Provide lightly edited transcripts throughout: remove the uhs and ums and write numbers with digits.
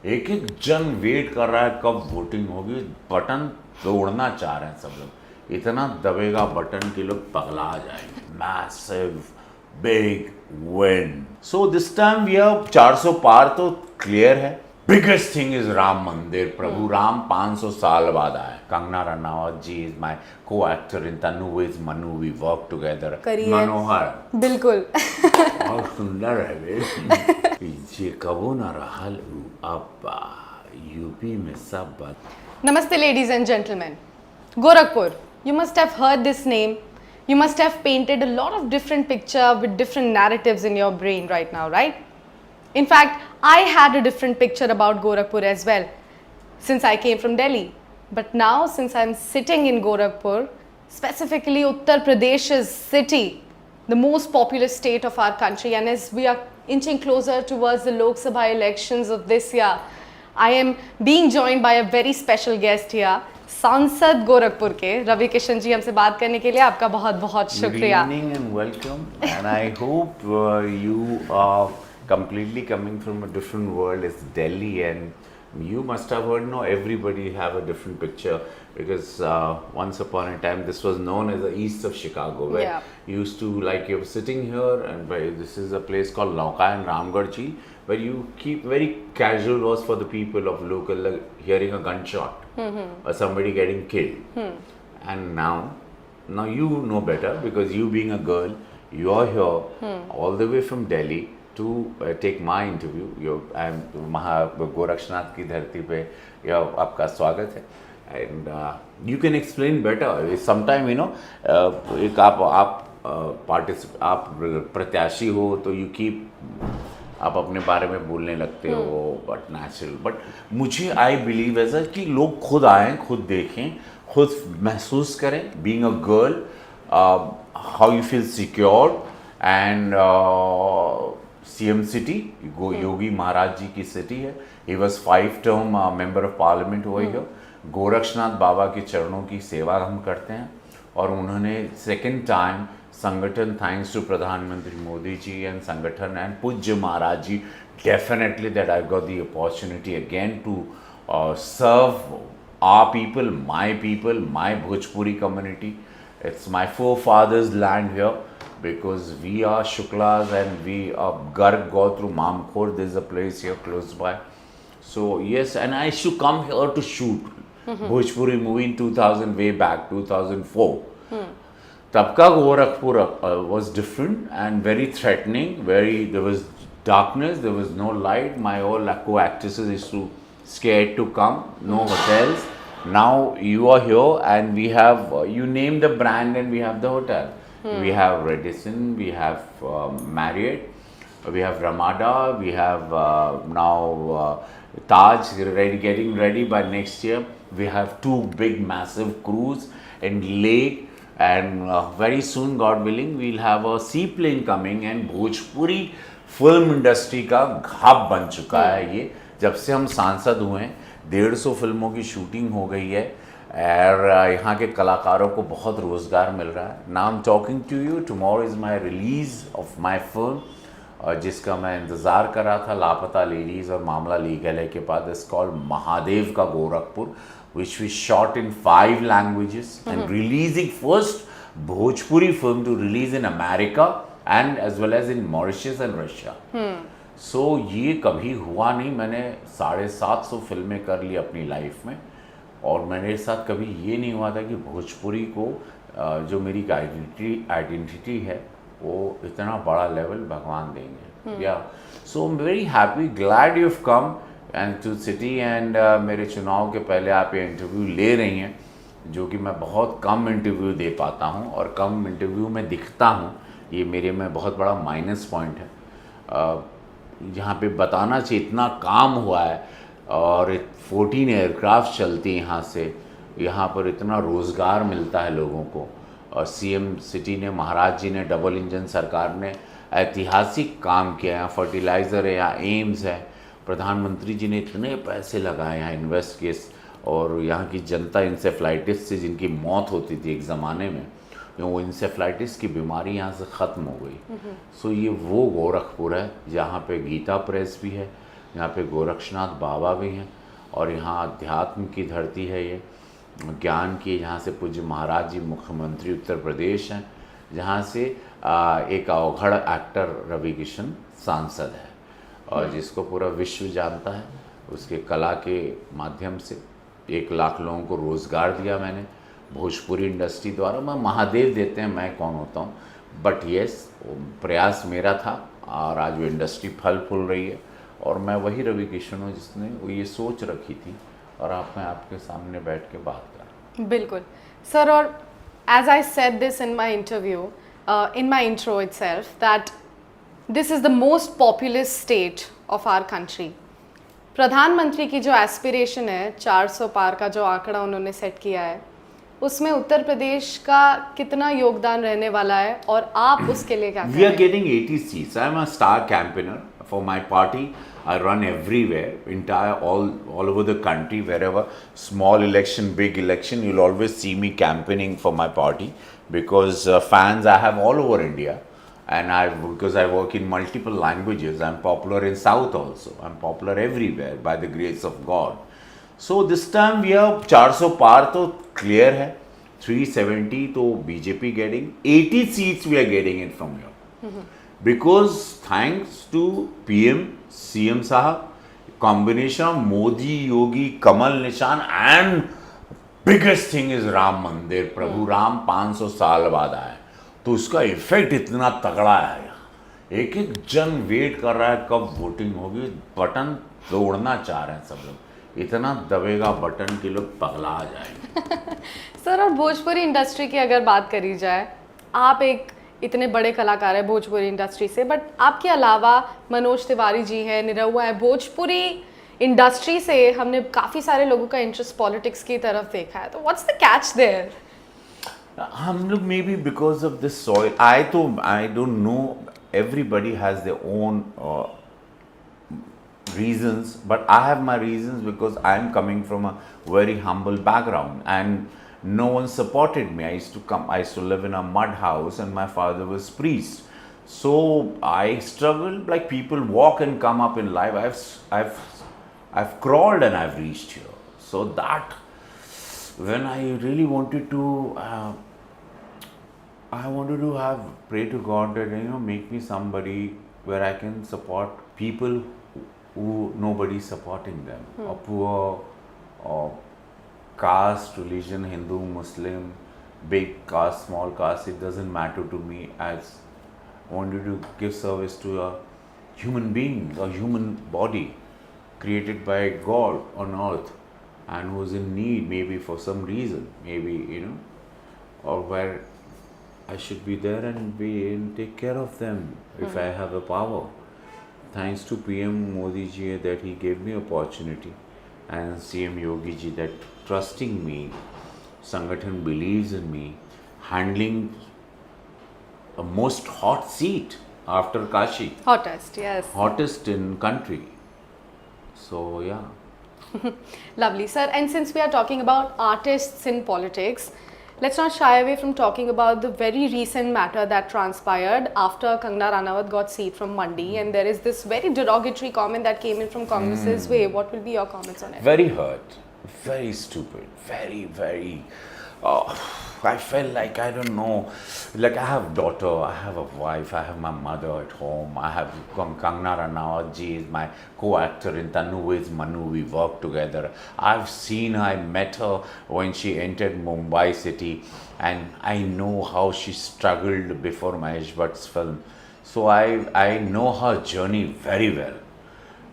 एक एक जन वेट कर रहा है कब वोटिंग होगी, बटन तोड़ना चाह रहे हैं सब लोग, इतना दबेगा बटन कि लोग पगला जाएंगे। Massive big win. So this time we have 400 पार तो क्लियर है। बिगेस्ट थिंग इज राम मंदिर। प्रभु राम 500 साल बाद आए। Kangana Ranaut ji is my co actor in Tanu is Manu, we work together. मनोहर बिल्कुल बहुत सुंदर है वे। ये कबो न रहल अब यूपी में सब बात। Namaste, ladies and gentlemen. Gorakhpur. You must have heard this name. You must have painted a lot of different picture with different narratives in your brain right now, right? In fact, I had a different picture about Gorakhpur as well, since I came from Delhi. But now, since I'm sitting in Gorakhpur, specifically Uttar Pradesh's city, the most populous state of our country, and as we are inching closer towards the Lok Sabha elections of this year, I am being joined by a very special guest here, सांसद गोरखपुर के रवि किशन जी हमसे बात करने के लिए आपका बहुत बहुत शुक्रिया। Good evening and welcome, and I hope you are completely coming from a different world. It's Delhi, and you must have heard. No, everybody have a different picture because once upon a time this was known as the east of Chicago, where you used to, like, you're sitting here, and this is a place called Nauka and Ramgarh Jheel, where you keep very casual was for the people of local, like hearing a gunshot or somebody getting killed. And now you know better because you being a girl, you are here all the way from Delhi to take my interview. I'm Gorakshnath की धरती पे आपका स्वागत है, and you can explain better. Sometime एक आप प्रत्याशी हो तो you keep आप अपने बारे में बोलने लगते हो, बट नेचुरल। बट मुझे आई बिलीव ऐसा कि लोग खुद आएँ, खुद देखें, खुद महसूस करें। Being a girl, how you feel secured, and CM city, Yogi Maharaj ji की सिटी है। He was 5 term member of parliament हुआ है। गोरक्षनाथ बाबा के चरणों की सेवा हम करते हैं, और उन्होंने सेकेंड टाइम संगठन, थैंक्स टू प्रधानमंत्री मोदी जी एंड संगठन एंड पूज्य Maharaj ji, definitely that I got the opportunity again to serve our people, my Bhojpuri community. It's my forefathers' land here because we are Shuklas and we are Garg go through Mamkhor. There's a place here close by. So yes, and I used to come here to shoot Bhojpuri movie in 2000, way back 2004. तब का Gorakhpur was different and very threatening. There was darkness, there was no light. My all co-actresses used to scared to come. No hotels. Now you are here and we have you name the brand and we have the hotel. We have Radisson, we have Marriott, we have Ramada, we have now Taj getting ready by next year. We have 2 big massive cruise and lake, and very soon, God willing, we'll have a seaplane coming, and Bhojpuri film industry का hub बन चुका है ये। जब से हम सांसद हुए हैं 150 फिल्मों की शूटिंग हो गई है, और यहाँ के कलाकारों को बहुत रोज़गार मिल रहा है। Now I am talking to you, tomorrow is my release of my film, और जिसका मैं इंतज़ार कर रहा था, लापता लेडीज़ और मामला लीगल है के बाद। इट्स कॉल्ड महादेव का Gorakhpur, which we shot in 5 languages and releasing first Bhojpuri film to release in America and as well as in Mauritius and Russia. So ये कभी हुआ नहीं। मैंने 750 फिल्में कर ली अपनी लाइफ में, और मेरे साथ कभी ये नहीं हुआ था कि भोजपुरी को जो मेरी आइडेंटिटी है वो इतना बड़ा लेवल भगवान देंगे। या so I am very happy, glad you have come and to city, and मेरे चुनाव के पहले आप ये इंटरव्यू ले रही हैं, जो कि मैं बहुत कम इंटरव्यू दे पाता हूँ और कम इंटरव्यू में दिखता हूँ। ये मेरे में बहुत बड़ा माइनस पॉइंट है। यहाँ पे बताना चाहिए इतना काम हुआ है, और 14 एयरक्राफ्ट चलती हैं यहाँ से, यहाँ पर इतना रोज़गार मिलता है लोगों को। और CM सिटी ने, महाराज जी ने, डबल इंजन सरकार ने ऐतिहासिक काम किया। यहाँ फर्टिलाइज़र है, यहाँ एम्स है, प्रधानमंत्री जी ने इतने पैसे लगाए यहाँ इन्वेस्ट किए, और यहाँ की जनता इंसेफ्लाइटिस से जिनकी मौत होती थी एक ज़माने में, वो इंसेफ्लाइटिस की बीमारी यहाँ से ख़त्म हो गई। सो ये वो गोरखपुर है जहाँ पे गीता प्रेस भी है, यहाँ पे गोरक्षनाथ बाबा भी हैं और यहाँ अध्यात्म की धरती है, ये ज्ञान की। यहाँ से पूज्य महाराज जी मुख्यमंत्री उत्तर प्रदेश हैं, जहाँ से एक अवघड़ एक्टर रवि किशन सांसद है और जिसको पूरा विश्व जानता है। उसके कला के माध्यम से 1 लाख लोगों को रोज़गार दिया मैंने भोजपुरी इंडस्ट्री द्वारा। मैं महादेव देते हैं, मैं कौन होता हूँ, बट येस प्रयास मेरा था और आज वो इंडस्ट्री फल फूल रही है। और मैं वही रवि किशन हूँ जिसने वो ये सोच रखी थी और मैं आपके सामने बैठ के बात कर रहा हूँ। बिल्कुल सर, और as I said this in my interview, in my intro itself, that this is the most populous state of our country. प्रधानमंत्री की जो एस्पिरेशन है 400 पार का जो आंकड़ा उन्होंने सेट किया है, उसमें उत्तर प्रदेश का कितना योगदान रहने वाला है और आप उसके लिए क्या We are getting 80 seats. I am a star campaigner for my party. I run everywhere, all over the country, wherever small election, big election, you'll always see me campaigning for my party because fans I have all over India. And because I work in multiple languages, I'm popular in South also. I'm popular everywhere by the grace of God. So this time we are 400 पार तो clear है, 370 तो BJP getting, 80 seats we are getting it from here. Because thanks to PM, CM साहब, combination of Modi, Yogi, Kamal Nishan and biggest thing is Ram मंदिर। प्रभु राम 500 साल बाद आए तो उसका इफेक्ट इतना तगड़ा है यहाँ। एक एक जन वेट कर रहा है कब वोटिंग होगी, बटन तोड़ना चाह रहे हैं सब लोग, इतना दबेगा बटन कि लोग पगला जाएंगे। सर, और भोजपुरी इंडस्ट्री की अगर बात करी जाए, आप एक इतने बड़े कलाकार हैं भोजपुरी इंडस्ट्री से, बट आपके अलावा मनोज तिवारी जी हैं, निरहुआ है, भोजपुरी इंडस्ट्री से हमने काफ़ी सारे लोगों का इंटरेस्ट पॉलिटिक्स की तरफ देखा है, तो व्हाट्स द कैच देयर? हम लोग maybe because of this soil, I don't know, everybody has their own reasons, but I have my reasons because I am coming from a very humble background and no one supported me. I used to live in a mud house and my father was priest. So I struggled like people walk and come up in life. I've crawled and I've reached here. So that when I really wanted to pray to God that make me somebody where I can support people who nobody is supporting them, or poor, or caste, religion, Hindu, Muslim, big caste, small caste, it doesn't matter to me. I wanted to give service to a human being, a human body created by God on earth and who is in need maybe for some reason, maybe or where I should be there and take care of them if I have a power. Thanks to PM Modi ji that he gave me opportunity and CM Yogi ji that trusting me, Sangathan believes in me, handling a most hot seat after Kashi. Hottest, yes. Hottest in country. So yeah. Lovely, sir. And since we are talking about artists in politics, let's not shy away from talking about the very recent matter that transpired after Kangana Ranaut got seat from Mandi, and there is this very derogatory comment that came in from Congress's way. What will be your comments on it? Very hurt, very stupid, very, very. I felt like I don't know. Like I have daughter, I have a wife, I have my mother at home. I have Kangana Ranaut ji is my co-actor in Tanu is Manu. We work together. I've seen her, I met her when she entered Mumbai city, and I know how she struggled before Mahesh Bhatt's film. So I know her journey very well,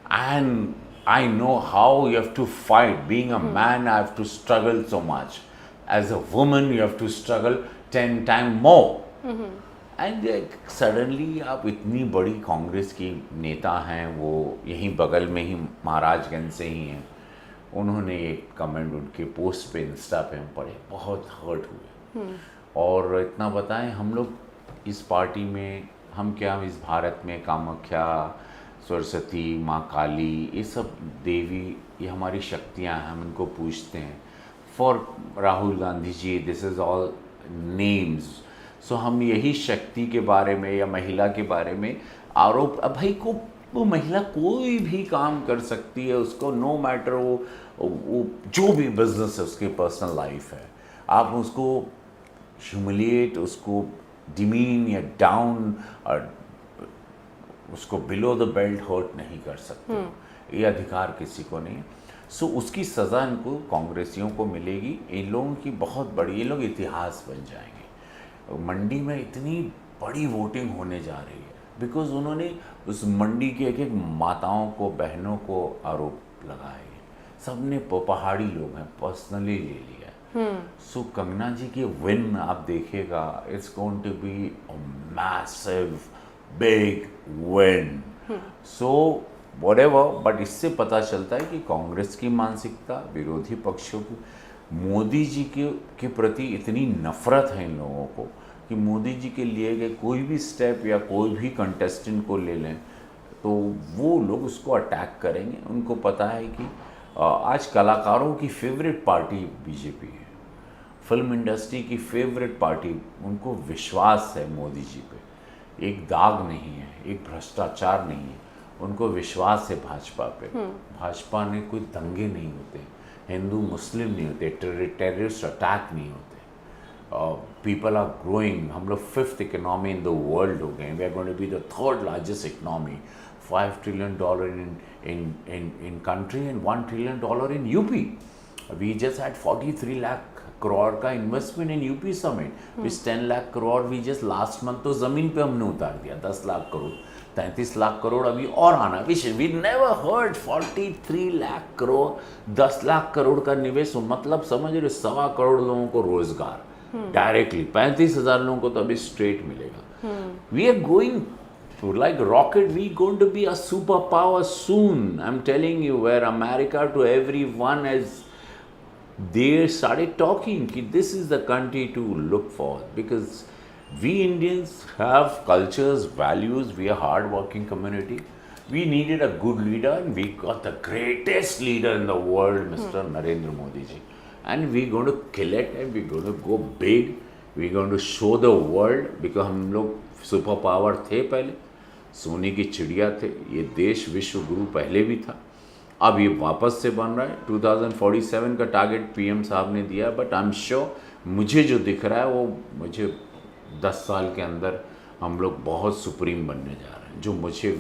and I know how you have to fight. Being a man, I have to struggle so much. As a woman, you have to struggle 10 times more. And suddenly आप इतनी बड़ी कांग्रेस की नेता हैं, वो यहीं बगल में ही महाराजगंज से ही हैं, उन्होंने एक कमेंट उनके पोस्ट पे इंस्टा पे हम पढ़े, बहुत हर्ट हुए। और इतना बताएं, हम लोग इस पार्टी में, हम क्या इस भारत में कामाख्या, सरस्वती, माँ काली, ये सब देवी, ये हमारी शक्तियाँ हैं, हम इनको पूजते हैं। For Rahul Gandhi ji, this is all names. So हम यही शक्ति के बारे में या महिला के बारे में आरोप, अब भाई को वो महिला कोई भी काम कर सकती है, उसको नो मैटर वो जो भी बिजनेस है, उसकी पर्सनल लाइफ है, आप उसको ह्यूमिलिएट, उसको डिमीन या डाउन और उसको बिलो द बेल्ट हर्ट नहीं कर सकते। ये अधिकार किसी को नहीं है। सो उसकी सज़ा इनको कांग्रेसियों को मिलेगी। इन लोगों की बहुत बड़ी, ये लोग इतिहास बन जाएंगे। मंडी में इतनी बड़ी वोटिंग होने जा रही है बिकॉज उन्होंने उस मंडी के एक एक माताओं को, बहनों को आरोप लगाए। सब ने पहाड़ी लोग हैं, पर्सनली ले लिया। सो कंगना जी की विन आप देखिएगा, it's going to be a massive big win. So whatever, but इससे पता चलता है कि कांग्रेस की मानसिकता, विरोधी पक्षों की, मोदी जी के प्रति इतनी नफरत है इन लोगों को कि मोदी जी के लिए गए कोई भी स्टेप या कोई भी कंटेस्टेंट को ले लें तो वो लोग उसको अटैक करेंगे। उनको पता है कि आज कलाकारों की फेवरेट पार्टी बीजेपी है, फिल्म इंडस्ट्री की फेवरेट पार्टी, उनको विश्वास है मोदी जी पे, एक दाग नहीं है, एक भ्रष्टाचार नहीं है, उनको विश्वास है भाजपा पे। भाजपा में कोई दंगे नहीं होते, हिंदू मुस्लिम नहीं होते, टेररिस्ट अटैक नहीं होते, पीपल आर ग्रोइंग। हम लोग 5th economy in the world हो गए, we are going to be the 3rd largest economy, $5 trillion in country and $1 trillion in UP. We just had 43 lakh crore का investment in UP summit, which 10 lakh crore we just last month तो ज़मीन पे हमने उतार दिया। 10 लाख करोड़, 33 लाख करोड़ अभी और आना। We never heard 43 lakh crore, 10 lakh crore का निवेश, मतलब समझ रहे 1.25 करोड़ लोगों को रोजगार डायरेक्टली, 35,000 लोगों को तो अभी स्ट्रेट मिलेगा। We are going like rocket, we going to be a superpower soon. I'm telling you, where America to everyone has, they started talking ki this is the country to look for, because we Indians have cultures, values, we are hard working community. We needed a good leader and we got the greatest leader in the world, Mr. Narendra Modi ji, and we're going to kill it and we're going to go big. We're going to show the world, because हम लोग super power थे पहले, सोने की चिड़िया थे, ये देश विश्व गुरु पहले भी था, अब ये वापस से बन रहा है। 2047 का टारगेट पीएम साहब ने दिया, बट आई एम श्योर, मुझे जो दिख रहा है वो मुझे 10 साल के अंदर हम लोग बहुत सुप्रीम बनने जा रहे हैं, जो मुझे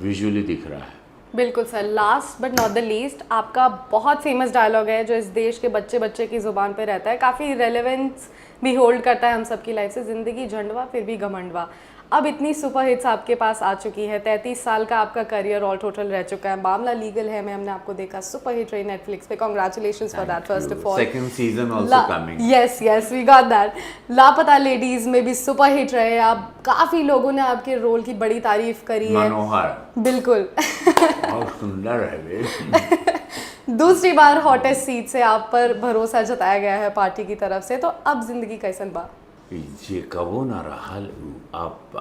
विजुअली दिख रहा है। बिल्कुल sir. Last but not the least, आपका बहुत फेमस डायलॉग है जो इस देश के बच्चे बच्चे की ज़ुबान पे रहता है, काफ़ी रेलेवेंस भी होल्ड करता है हम सबकी लाइफ से, ज़िंदगी झंडवा फिर भी घमंडवा। अब इतनी सुपर हिट्स आपके पास आ चुकी है, 33 साल का आपका करियर ऑल टोटल रह चुका है, मामला लीगल है में हमने आपको देखा, सुपर हिट रही नेटफ्लिक्स पे, congratulations for that first of all. Second season also coming. Yes we got that. Laapataa Ladies में भी सुपर हिट रहे आप, काफ़ी लोगों ने आपके रोल की बड़ी तारीफ करी है। मनोहर बिल्कुल बहुत सुंदर है वे। दूसरी बार हॉटेस्ट सीट से आप पर भरोसा जताया गया है पार्टी की तरफ से, तो अब जिंदगी कैसन बा? ये कबो ना रहल अब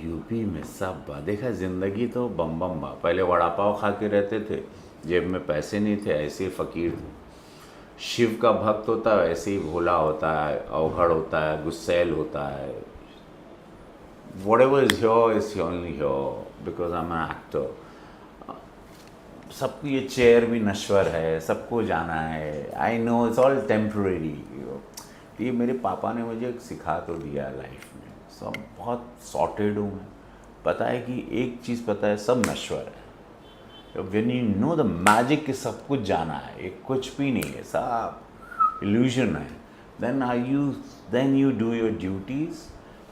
यूपी में सब बा। देखा, जिंदगी तो बम बम बा। पहले वड़ा पाव खा के रहते थे, जेब में पैसे नहीं थे, ऐसे ही फकीर थे। शिव का भक्त होता है ऐसे ही भोला होता है, अवघड़ होता है, गुस्सैल होता है। whatever is here is only here because I'm an actor. सबको ये चेयर भी नश्वर है, सबको जाना है। I know it's all temporary. ये मेरे पापा ने मुझे सिखा तो दिया लाइफ में, सब बहुत सॉर्टेड हूँ मैं। पता है कि एक चीज़ पता है, सब नश्वर है। When you know the magic कि सब कुछ जाना है, ये कुछ भी नहीं है, सब इल्यूजन है, then you do your duties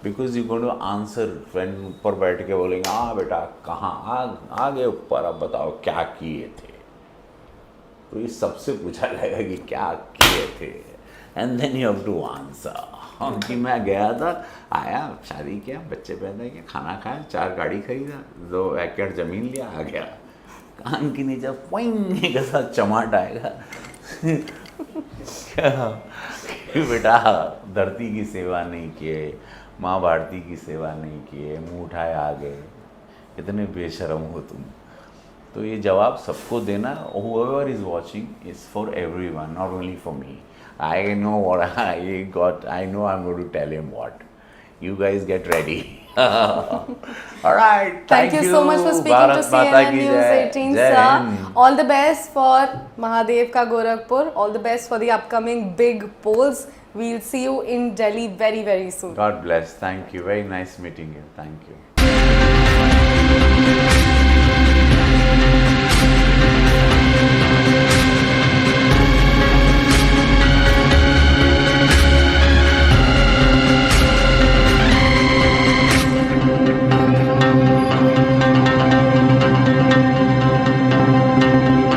because you going to answer. When ऊपर बैठ के बोलेंगे हाँ बेटा कहाँ आ गए ऊपर, अब बताओ क्या किए थे, तो ये सबसे पूछा जाएगा कि क्या किए थे, and then you have to answer. कि मैं गया था, आया, शादी किया, बच्चे पैदा किया, खाना खाया, 4 गाड़ी खरीदा, 2 एकड़ ज़मीन लिया, आ गया। कान के नीचे पोइंग के साथ चमाट आएगा क्या बेटा धरती की सेवा नहीं किए, माँ भारती की सेवा नहीं किए, मुँह उठाए आ गए, कितने बेशरम हो तुम। तो ये जवाब सबको देना, whoever is watching is for everyone, not only for me. I know what I got, I know I'm going to tell him what. You guys get ready. All right. Thank you so much for speaking Bharat to Mata CNN ki News jai. 18, Jai sir. Hind. All the best for Mahadev Ka Gorakhpur. All the best for the upcoming big polls. We'll see you in Delhi very, very soon. God bless. Thank you. Very nice meeting you. Thank you.